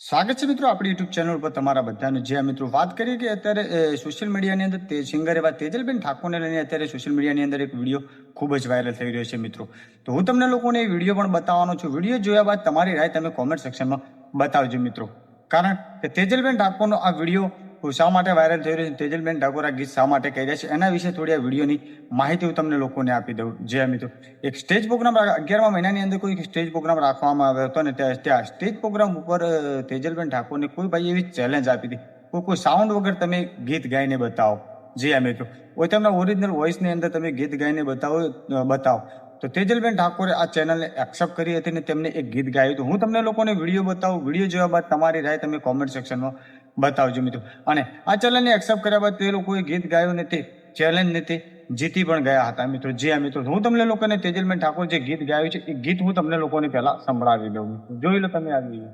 સ્વાગત છે મિત્રો આપણી યુટ્યુબ ચેનલ પર તમારા બધાનું. જે મિત્રો વાત કરીએ કે અત્યારે સોશિયલ મીડિયાની અંદર સિંગર એવા તેજલબેન ઠાકોરને લઈને અત્યારે સોશિયલ મીડિયાની અંદર એક વિડીયો ખૂબ જ વાયરલ થઈ રહ્યો છે મિત્રો. તો હું તમને લોકોને એ વિડીયો પણ બતાવવાનો છું. વિડીયો જોયા બાદ તમારી રાય તમે કોમેન્ટ સેક્શનમાં બતાવજો મિત્રો. કારણ કે તેજલબેન ઠાકોરનો આ વિડીયો શા માટે વાયરલ થઈ રહ્યો છે, તેજલબેન ઠાકોર આ ગીત શા માટે કહી રહ્યા છે, એના વિશે થોડી આ વિડીયોની માહિતી હું તમને લોકોને આપી દઉં. જે મિત્રો એક સ્ટેજ પ્રોગ્રામ 11મા મહિનાની અંદર કોઈ સ્ટેજ પ્રોગ્રામ રાખવામાં આવ્યો હતો અને ત્યાં સ્ટેજ પ્રોગ્રામ ઉપર તેજલબેન ઠાકોરને કોઈ ભાઈ એવી ચેલેન્જ આપી હતી, કોઈ સાઉન્ડ વગર તમે ગીત ગાઈને બતાવો. જે મિત્રો કોઈ તમને ઓરિજિનલ વોઇસની અંદર તમે ગીત ગાઈને બતાવો. તો તેજલબેન ઠાકોરે આ ચેનલને એક્સેપ્ટ કરી હતી અને તેમને એક ગીત ગાયું હતું. હું તમને લોકોને વિડીયો બતાવું. વિડીયો જોયા બાદ તમારી રાય તમે કોમેન્ટ સેક્શનમાં બતાવજો મિત્રો. અને આ ચેનલને એક્સેપ્ટ કર્યા બાદ તે લોકોએ ગીત ગાયું ને તે ચેલેન્જને તે જીતી પણ ગયા હતા મિત્રો. જે મિત્રો હું તમને લોકોને તેજલબેન ઠાકોર જે ગીત ગાયું છે એ ગીત હું તમને લોકોને પહેલા સંભળાવી દઉં. જોઈ લો તમે આ વિડીયો.